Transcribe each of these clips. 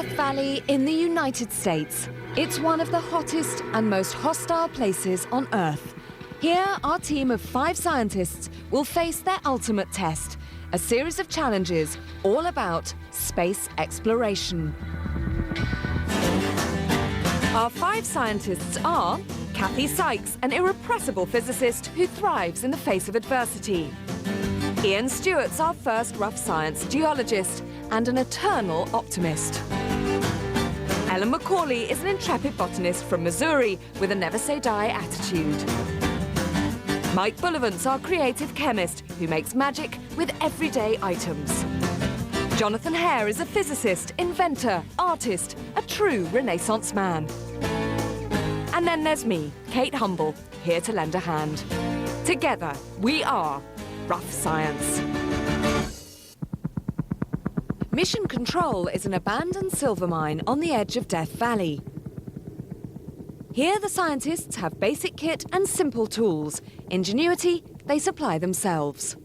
Death Valley in the United States. It's one of the hottest and most hostile places on Earth. Here, our team of 5 scientists will face their ultimate test, a series of challenges all about space exploration. Our 5 scientists are Kathy Sykes, an irrepressible physicist who thrives in the face of adversity. Ian Stewart's our first rough science geologist and an eternal optimist. Ellen Macaulay is an intrepid botanist from Missouri with a never-say-die attitude. Mike Bullivant's our creative chemist who makes magic with everyday items. Jonathan Hare is a physicist, inventor, artist, a true Renaissance man. And then there's me, Kate Humble, here to lend a hand. Together, we are Rough Science. Mission Control is an abandoned silver mine on the edge of Death Valley. Here, the scientists have basic kit and simple tools. Ingenuity, they supply themselves.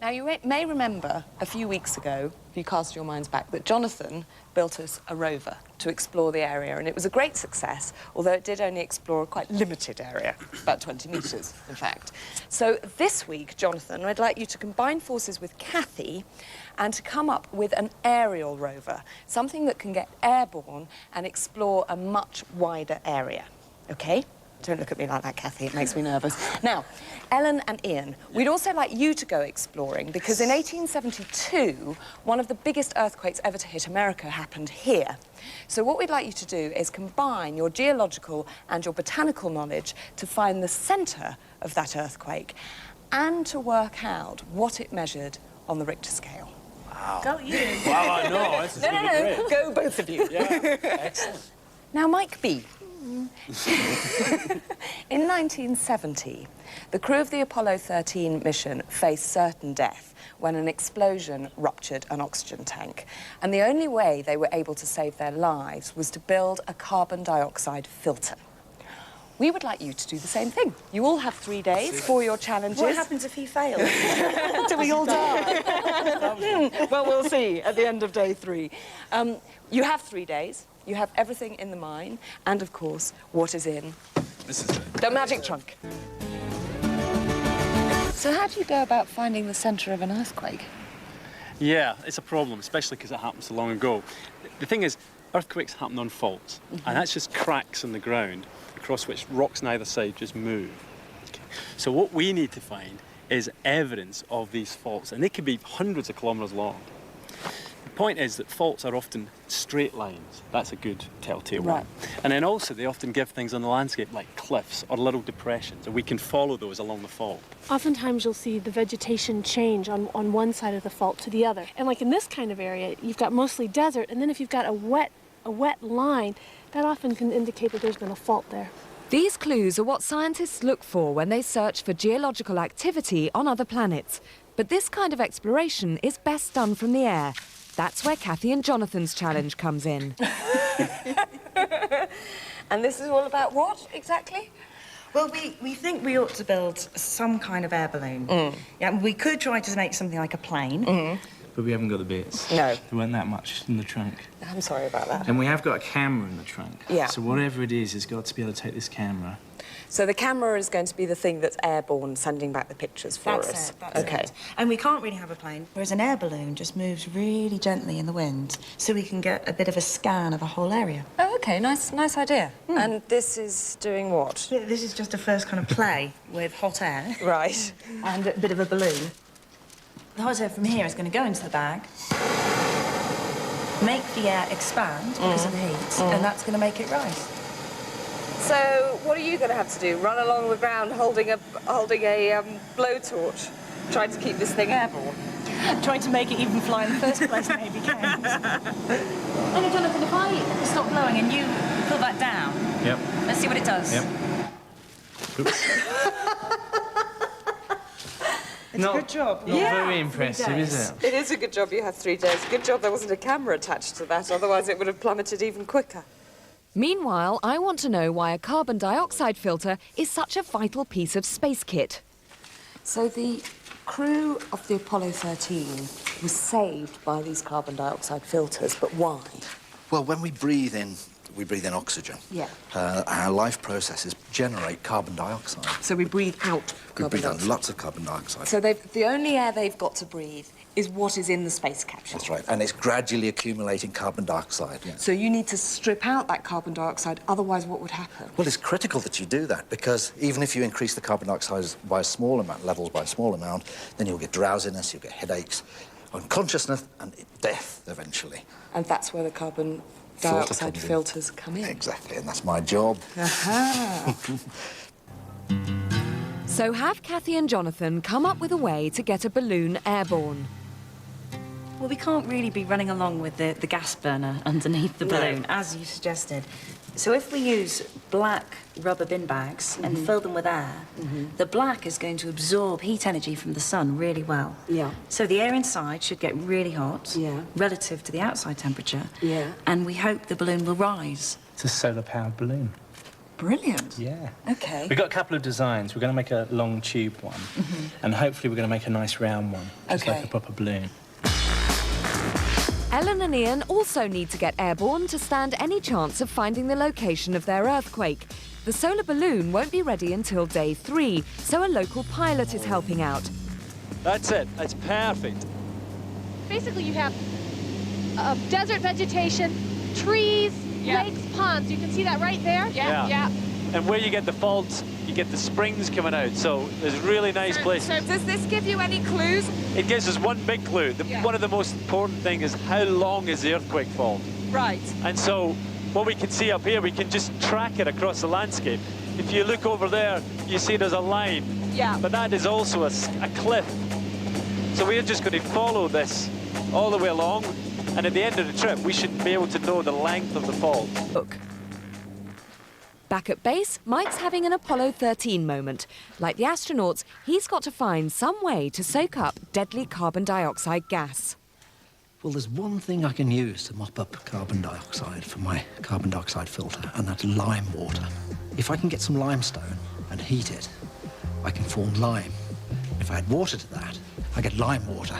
Now, you may remember a few weeks ago, if you cast your minds back, that Jonathan built us a rover to explore the area, and it was a great success, although it did only explore a quite limited area, about 20 metres, in fact. So this week, Jonathan, I'd like you to combine forces with Kathy and to come up with an aerial rover, something that can get airborne and explore a much wider area, OK? Don't look at me like that, Kathy. It makes me nervous. Now, Ellen and Ian, we'd also like you to go exploring because in 1872, one of the biggest earthquakes ever to hit America happened here. So what we'd like you to do is combine your geological and your botanical knowledge to find the centre of that earthquake and to work out what it measured on the Richter scale. Wow. Go you. Wow, I know. This is No, go both of you. Yeah, excellent. Now, Mike B. In 1970, the crew of the Apollo 13 mission faced certain death when an explosion ruptured an oxygen tank. And the only way they were able to save their lives was to build a carbon dioxide filter. We would like you to do the same thing. You all have 3 days for your challenges. What happens if he fails? Do we all die? Well, we'll see at the end of day 3. You have 3 days. You have everything in the mine, and of course, what is in the magic trunk. So how do you go about finding the centre of an earthquake? Yeah, it's a problem, especially because it happened so long ago. The thing is, earthquakes happen on faults, and that's just cracks in the ground across which rocks on either side just move. Okay. So what we need to find is evidence of these faults, and they could be hundreds of kilometres long. The point is that faults are often straight lines. That's a good telltale one. And then also they often give things on the landscape like cliffs or little depressions, and we can follow those along the fault. Oftentimes you'll see the vegetation change on one side of the fault to the other. And like in this kind of area, you've got mostly desert, and then if you've got a wet line, that often can indicate that there's been a fault there. These clues are what scientists look for when they search for geological activity on other planets. But this kind of exploration is best done from the air. That's where Kathy and Jonathan's challenge comes in. And this is all about what, exactly? Well, we think we ought to build some kind of air balloon. Yeah, we could try to make something like a plane. But we haven't got the bits. No. There weren't that much in the trunk. I'm sorry about that. And we have got a camera in the trunk. Yeah. So whatever it is, it's got to be able to take this camera. So the camera is going to be the thing that's airborne, sending back the pictures for us. That's it. And we can't really have a plane, whereas an air balloon just moves really gently in the wind, so we can get a bit of a scan of a whole area. Oh, OK, nice idea. And this is doing what? This is just a first kind of play with hot air. Right. And a bit of a balloon. The hot air from here is going to go into the bag, make the air expand because of the heat, and that's going to make it rise. So what are you going to have to do? Run along the ground holding a blowtorch, trying to keep this thing airborne? Trying to make it even fly in the first place maybe counts. Okay, Jonathan, if I stop blowing and you pull that down, Yep. let's see what it does. Yep. It's a good job. Not very impressive, is it? It is a good job you had 3 days. Good job there wasn't a camera attached to that, otherwise it would have plummeted even quicker. Meanwhile, I want to know why a carbon dioxide filter is such a vital piece of space kit. So the crew of the Apollo 13 was saved by these carbon dioxide filters, but why? Well, when we breathe in oxygen. Yeah. Our life processes generate carbon dioxide. So we breathe out We carbon breathe out dioxide. lots of carbon dioxide. So the only air they've got to breathe is what is in the space capsule. That's right. And it's gradually accumulating carbon dioxide. Yeah. So you need to strip out that carbon dioxide, otherwise what would happen? Well, it's critical that you do that, because even if you increase the carbon dioxide by a small amount, levels by a small amount, then you'll get drowsiness, you'll get headaches, unconsciousness, and death eventually. And that's where the carbon dioxide filters come in. Exactly, and that's my job. Aha! So have Kathy and Jonathan come up with a way to get a balloon airborne. Well, we can't really be running along with the gas burner underneath the balloon, as you suggested. So if we use black rubber bin bags and fill them with air, the black is going to absorb heat energy from the sun really well. Yeah. So the air inside should get really hot Yeah. relative to the outside temperature. Yeah. And we hope the balloon will rise. It's a solar-powered balloon. Brilliant. Yeah. Okay. We've got a couple of designs. We're going to make a long tube one, and hopefully we're going to make a nice round one, just Okay. like a proper balloon. Ellen and Ian also need to get airborne to stand any chance of finding the location of their earthquake. The solar balloon won't be ready until day 3, so a local pilot is helping out. That's it. That's perfect. Basically, you have desert vegetation, trees, lakes, ponds. You can see that right there? Yeah. And where you get the faults, you get the springs coming out. So there's really nice places. Does this give you any clues? It gives us one big clue. One of the most important things is how long is the earthquake fault? Right. And so what we can see up here, we can just track it across the landscape. If you look over there, you see there's a line. Yeah. But that is also a cliff. So we're just going to follow this all the way along. And at the end of the trip, we should be able to know the length of the fault. Look. Back at base, Mike's having an Apollo 13 moment. Like the astronauts, he's got to find some way to soak up deadly carbon dioxide gas. Well, there's one thing I can use to mop up carbon dioxide for my carbon dioxide filter, and that's lime water. If I can get some limestone and heat it, I can form lime. If I add water to that, I get lime water.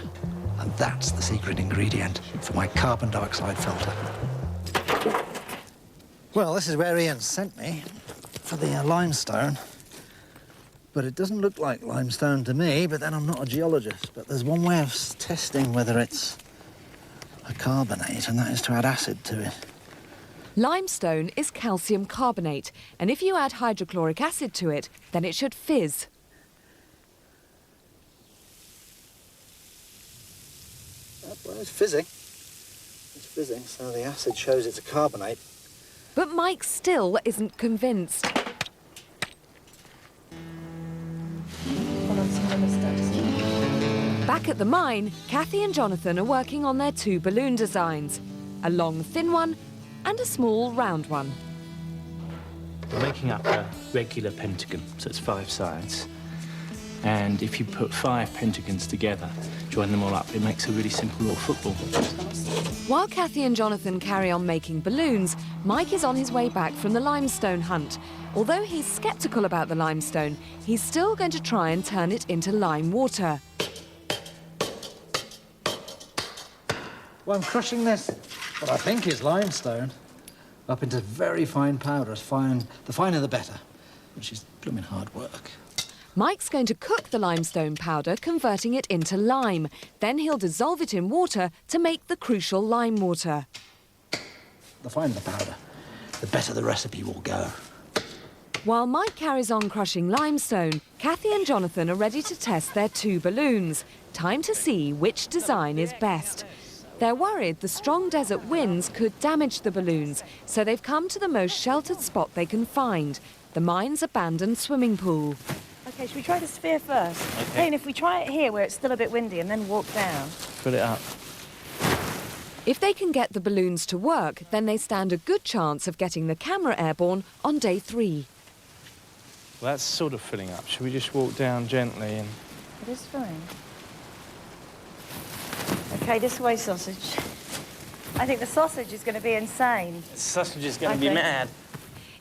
And that's the secret ingredient for my carbon dioxide filter. Well, this is where Ian sent me for the limestone. But it doesn't look like limestone to me, but then I'm not a geologist. But there's one way of testing whether it's a carbonate, and that is to add acid to it. Limestone is calcium carbonate, and if you add hydrochloric acid to it, then it should fizz. Well, it's fizzing. It's fizzing, so the acid shows it's a carbonate. But Mike still isn't convinced. Back at the mine, Kathy and Jonathan are working on their 2 balloon designs. A long, thin one and a small, round one. We're making up a regular pentagon, so it's 5 sides. And if you put 5 pentagons together, join them all up, it makes a really simple little football. While Kathy and Jonathan carry on making balloons, Mike is on his way back from the limestone hunt. Although he's sceptical about the limestone, he's still going to try and turn it into lime water. Well, I'm crushing this, what I think is limestone, up into very fine powder, the finer the better, which is blooming hard work. Mike's going to cook the limestone powder, converting it into lime. Then he'll dissolve it in water to make the crucial lime water. The finer the powder, the better the recipe will go. While Mike carries on crushing limestone, Kathy and Jonathan are ready to test their 2 balloons. Time to see which design is best. They're worried the strong desert winds could damage the balloons, so they've come to the most sheltered spot they can find, the mine's abandoned swimming pool. Okay, should we try the sphere first? Okay. And if we try it here where it's still a bit windy and then walk down. Fill it up. If they can get the balloons to work, then they stand a good chance of getting the camera airborne on day 3. Well, that's sort of filling up. Should we just walk down gently and... It is fine. Okay, this way, sausage. I think the sausage is going to be insane. The sausage is going to be mad.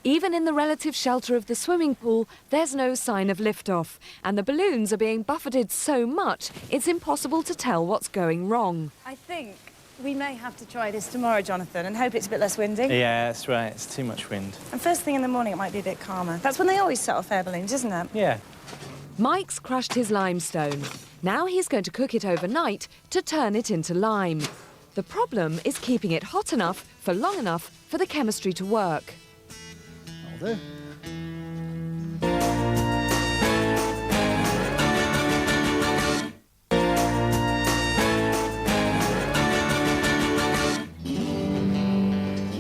Even in the relative shelter of the swimming pool, there's no sign of liftoff, and the balloons are being buffeted so much it's impossible to tell what's going wrong. I think we may have to try this tomorrow, Jonathan, and hope it's a bit less windy. Yeah, that's right. It's too much wind. And first thing in the morning, it might be a bit calmer. That's when they always set off air balloons, isn't it? Yeah. Mike's crushed his limestone. Now he's going to cook it overnight to turn it into lime. The problem is keeping it hot enough for long enough for the chemistry to work. Will do.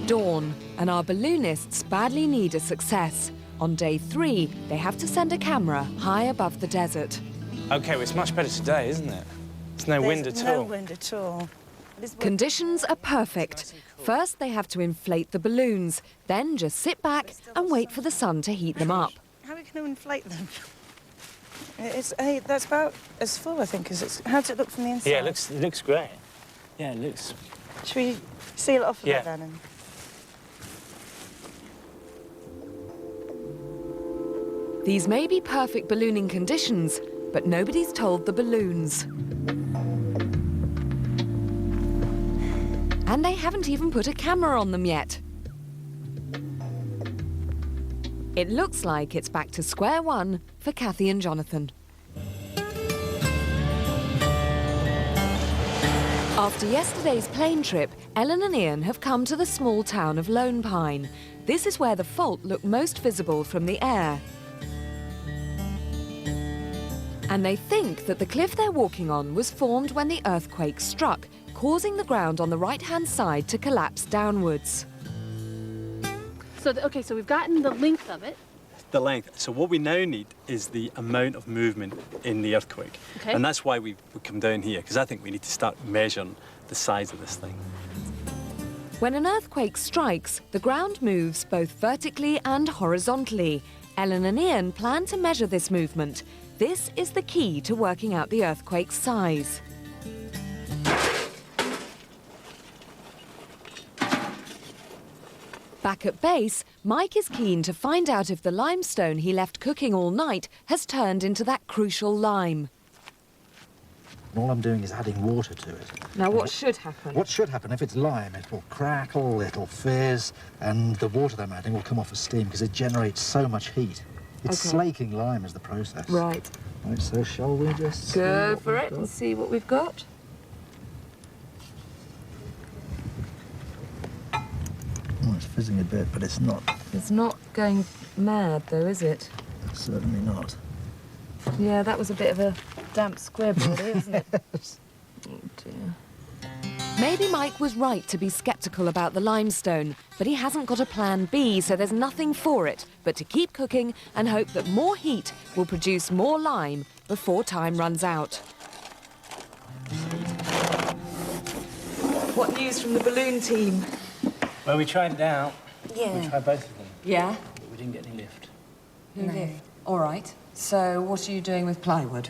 Dawn, and our balloonists badly need a success. On day 3, they have to send a camera high above the desert. OK, well, it's much better today, isn't it? There's no wind at all. No wind at all. Conditions are perfect. First, they have to inflate the balloons, then just sit back and wait for the sun to heat them up. How are we going to inflate them? That's about as full, I think, as it's... How does it look from the inside? Yeah, it looks great. Yeah, it looks... Should we seal it off a bit Yeah. then? And... These may be perfect ballooning conditions, but nobody's told the balloons. And they haven't even put a camera on them yet. It looks like it's back to square one for Kathy and Jonathan. After yesterday's plane trip, Ellen and Ian have come to the small town of Lone Pine. This is where the fault looked most visible from the air. And they think that the cliff they're walking on was formed when the earthquake struck, causing the ground on the right-hand side to collapse downwards. So, okay, so we've gotten the length of it. The length. So what we now need is the amount of movement in the earthquake. Okay. And that's why we come down here, because I think we need to start measuring the size of this thing. When an earthquake strikes, the ground moves both vertically and horizontally. Ellen and Ian plan to measure this movement. This is the key to working out the earthquake's size. Back at base, Mike is keen to find out if the limestone he left cooking all night has turned into that crucial lime. All I'm doing is adding water to it. Now, what should happen? What should happen, if it's lime, it will crackle, it'll fizz, and the water that I'm adding will come off as steam because it generates so much heat. It's Okay. slaking lime is the process. Right. Right, so shall we just... Go for it and see what we've got. Oh, it's fizzing a bit, but it's not. It's not going mad, though, is it? Certainly not. Yeah, that was a bit of a damp squib, really, isn't it? Oh, dear. Maybe Mike was right to be sceptical about the limestone, but he hasn't got a plan B, so there's nothing for it but to keep cooking and hope that more heat will produce more lime before time runs out. What news from the balloon team? Well, we tried it out. Yeah. We tried both of them, Yeah? but we didn't get any lift. No. All right. So what are you doing with plywood?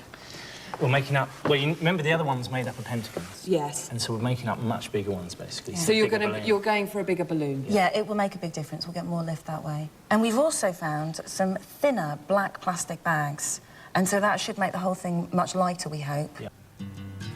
We're making up... Well, you remember the other one's made up of pentagons? Yes. And so we're making up much bigger ones, basically. So you're Bigger balloon. going for a bigger balloon? Yeah, it will make a big difference. We'll get more lift that way. And we've also found some thinner black plastic bags. And so that should make the whole thing much lighter, we hope. Yeah.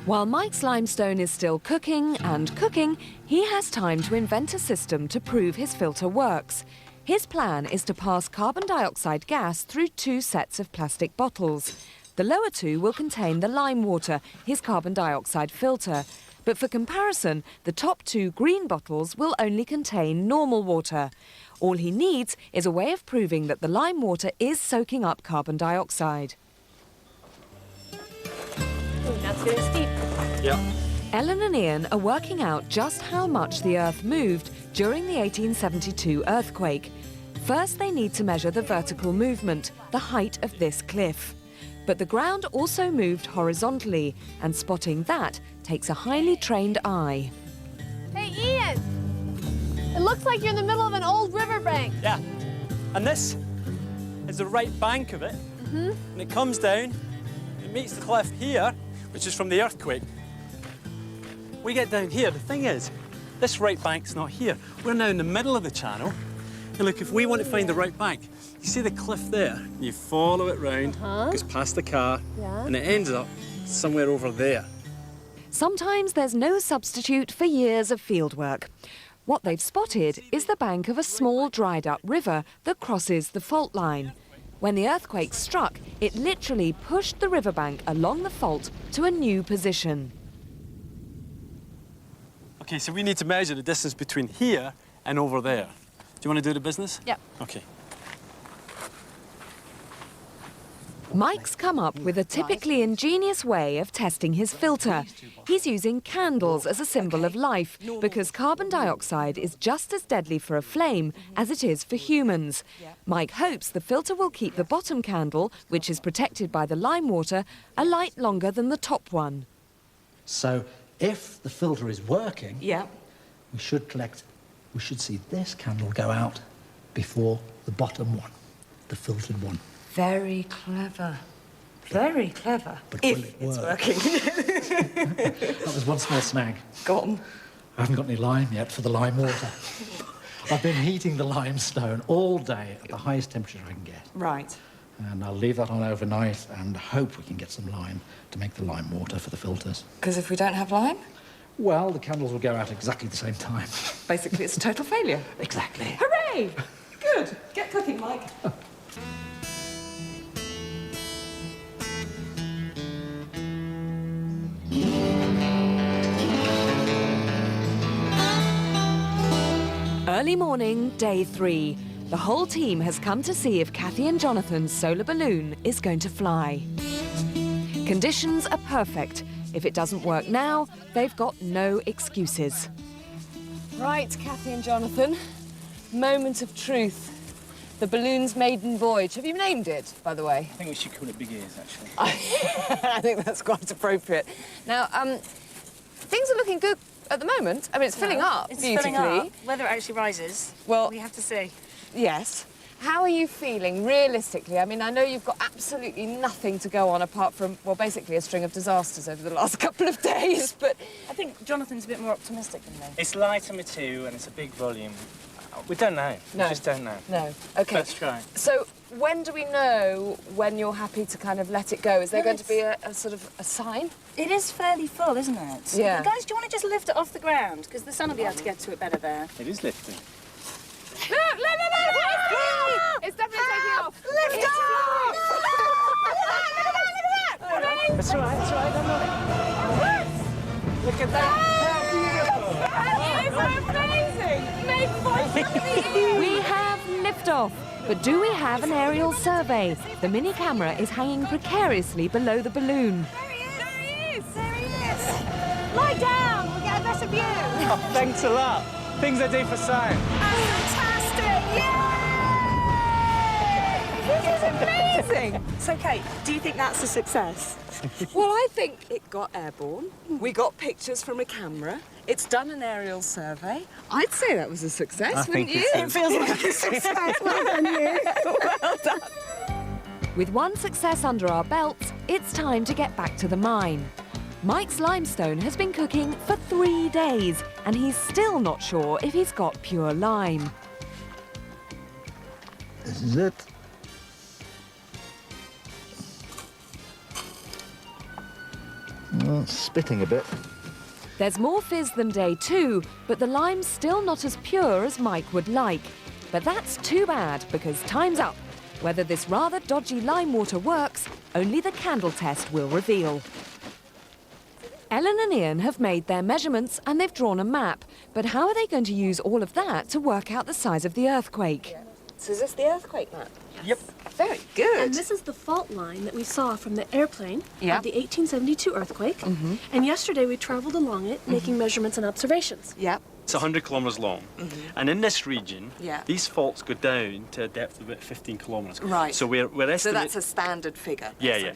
While Mike's limestone is still cooking and cooking, he has time to invent a system to prove his filter works. His plan is to pass carbon dioxide gas through 2 sets of plastic bottles. The lower 2 will contain the lime water, his carbon dioxide filter. But for comparison, the top 2 green bottles will only contain normal water. All he needs is a way of proving that the lime water is soaking up carbon dioxide. Ooh, now it's getting steep. Yeah. Ellen and Ian are working out just how much the Earth moved during the 1872 earthquake. First, they need to measure the vertical movement, the height of this cliff. But the ground also moved horizontally, and spotting that takes a highly trained eye. Hey, Ian! It looks like you're in the middle of an old riverbank. Yeah. And this is the right bank of it. And it comes down, it meets the cliff here, which is from the earthquake. We get down here. The thing is, this right bank's not here. We're now in the middle of the channel, Hey, look, if we want to find the right bank, you see the cliff there? You follow it round, goes past the car, Yeah. and it ends up somewhere over there. Sometimes there's no substitute for years of fieldwork. What they've spotted is the bank of a small dried-up river that crosses the fault line. When the earthquake struck, it literally pushed the riverbank along the fault to a new position. Okay, so we need to measure the distance between here and over there. Do you want to do the business? Yep. Okay. Mike's come up with a typically ingenious way of testing his filter. He's using candles as a symbol of life because carbon dioxide is just as deadly for a flame as it is for humans. Mike hopes the filter will keep the bottom candle, which is protected by the lime water, alight longer than the top one. So if the filter is working, Yeah. we should see this candle go out before the bottom one, the filtered one. Very clever. Very clever. But will If it it's work? working. That was one small snag. Go on. I haven't got any lime yet for the lime water. I've been heating the limestone all day at the highest temperature I can get. Right. And I'll leave that on overnight and hope we can get some lime to make the lime water for the filters. Because if we don't have lime, Well, the candles will go out at exactly the same time. basically it's a total failure. Exactly. Hooray! Good. Get cooking, Mike. Early morning, day 3. The whole team has come to see if Kathy and Jonathan's solar balloon is going to fly. Conditions are perfect. If it doesn't work now, they've got no excuses. Right, Kathy and Jonathan. Moment of truth. The balloon's maiden voyage. Have you named it, by the way? I think we should call it Big Ears, actually. I think that's quite appropriate. Now, things are looking good at the moment. I mean, it's filling up It's beautifully. filling up. Whether it actually rises, Well- we have to see. Yes. How are you feeling, realistically? I mean, I know you've got absolutely nothing to go on apart from, well, basically a string of disasters over the last couple of days, but... I think Jonathan's a bit more optimistic than me. It's lighter material and it's a big volume. We don't know. No. We just don't know. No. OK. Let's try. So, when do we know when you're happy to kind of let it go? Is there Well, going to be a sort of a sign? It is fairly full, isn't it? Yeah. Guys, do you want to just lift it off the ground? Because the sun will be able to get to it better there. It is lifting. Look! It's definitely taking off! Lift off! That's all right, that's all right, don't worry. Look at that. It's amazing! We have liftoff. But do we have an aerial survey? The mini camera is hanging precariously below the balloon. Lie down, we'll get a better view. Oh, thanks a lot. Things I do for science. Fantastic, yay! This is amazing. So, Kate, do you think that's a success? Well, I think it got airborne. We got pictures from a camera. It's done an aerial survey. I'd say that was a success, wouldn't you? it is. Feels like a success. Well done, you. Well done. With one success under our belts, it's time to get back to the mine. Mike's limestone has been cooking for 3 days, and he's still not sure if he's got pure lime. This is it. Well, it's spitting a bit. There's more fizz than day 2, but the lime's still not as pure as Mike would like. But that's too bad, because time's up. Whether this rather dodgy lime water works, only the candle test will reveal. Ellen and Ian have made their measurements and they've drawn a map. But how are they going to use all of that to work out the size of the earthquake? So is this the earthquake map? Yep. Very good. And this is the fault line that we saw from the airplane Yeah. of the 1872 earthquake. And yesterday we traveled along it, making measurements and observations. Yep. It's 100 kilometres long. And in this region, Yeah. these faults go down to a depth of about 15 kilometres. Right. So we're So estimating... that's a standard figure. Yeah, yeah.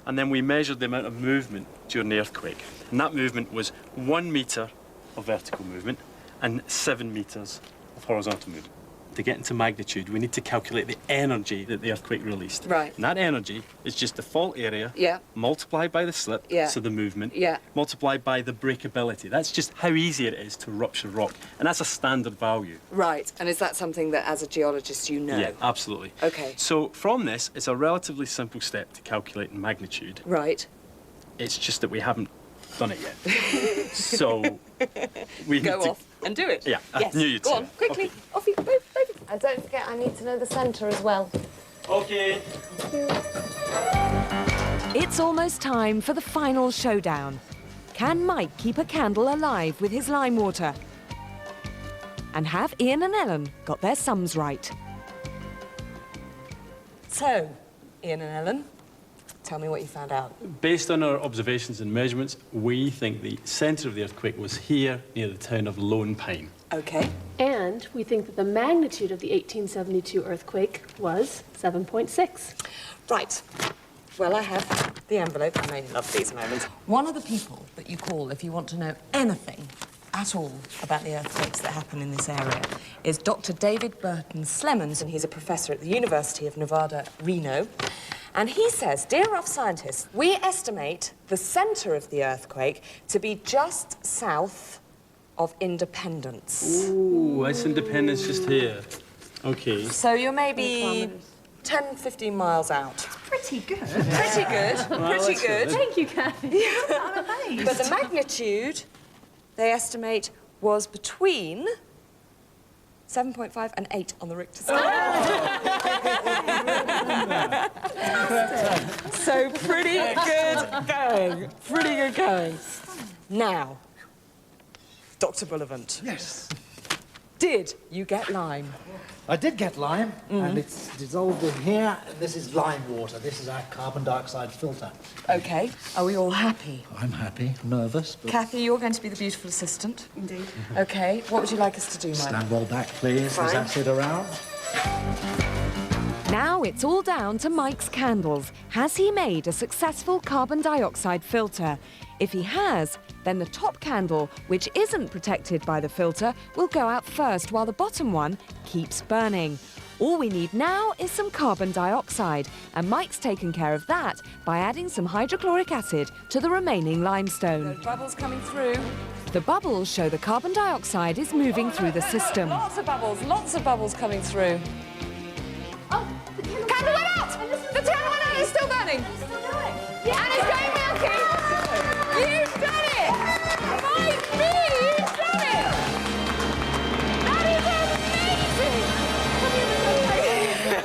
And then we measured the amount of movement during the earthquake. And that movement was 1 metre of vertical movement and 7 metres of horizontal movement. to get into magnitude, we need to calculate the energy that the earthquake released. Right. And that energy is just the fault area Yeah. multiplied by the slip, Yeah. so the movement, Yeah. multiplied by the breakability. That's just how easy it is to rupture rock. And that's a standard value. Right. And is that something that, as a geologist, you know? Yeah, absolutely. Okay. So from this, it's a relatively simple step to calculating magnitude. Right. It's just that we haven't done it yet. So we Go need to... off and do it. Yeah, Yes. I knew you'd Go say on, that. quickly. Okay. Off you go, both. And don't forget, I need to know the centre as well. Okay. It's almost time for the final showdown. Can Mike keep a candle alive with his lime water? And have Ian and Ellen got their sums right? So, Ian and Ellen, tell me what you found out. Based on our observations and measurements, we think the centre of the earthquake was here near the town of Lone Pine. Okay. And we think that the magnitude of the 1872 earthquake was 7.6. Right. Well, I have the envelope. I may love these moments. One of the people that you call if you want to know anything at all about the earthquakes that happen in this area is Dr. David Burton Slemons, and he's a professor at the University of Nevada, Reno. And he says, dear rough scientists, we estimate the centre of the earthquake to be just south of Independence. Ooh, that's Independence just here. Okay. So you're maybe 10, 15 miles out. Pretty good. Pretty good. Pretty good. Thank you, Kathy. I'm amazed. But the magnitude, they estimate, was between 7.5 and 8 on the Richter scale. So pretty good going. Pretty good going. Now, Dr. Bullivant. Yes. Did you get lime? I did get lime, and it's dissolved in here. This is lime water. This is our carbon dioxide filter. Okay. Are we all happy? I'm happy, nervous, but... Kathy, you're going to be the beautiful assistant. Indeed. Okay. What would you like us to do, Mike? Stand well back, please. Fine. There's acid around. Now it's all down to Mike's candles. Has he made a successful carbon dioxide filter? If he has, then the top candle, which isn't protected by the filter, will go out first while the bottom one keeps burning. All we need now is some carbon dioxide, and Mike's taken care of that by adding some hydrochloric acid to the remaining limestone. Those bubbles coming through. The bubbles show the carbon dioxide is moving through the system. Lots of bubbles coming through. Oh, the candle Candle went out! The candle went out, it's still burning! It's still going. And it's going milky! You've done it! Mike, me, you've done it! That is amazing!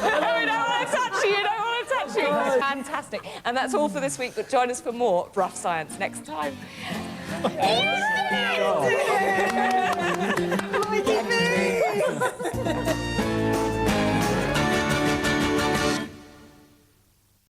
No, we don't want to touch you, don't want to touch you. Fantastic. And that's all for this week, but join us for more Rough Science next time. Look at me!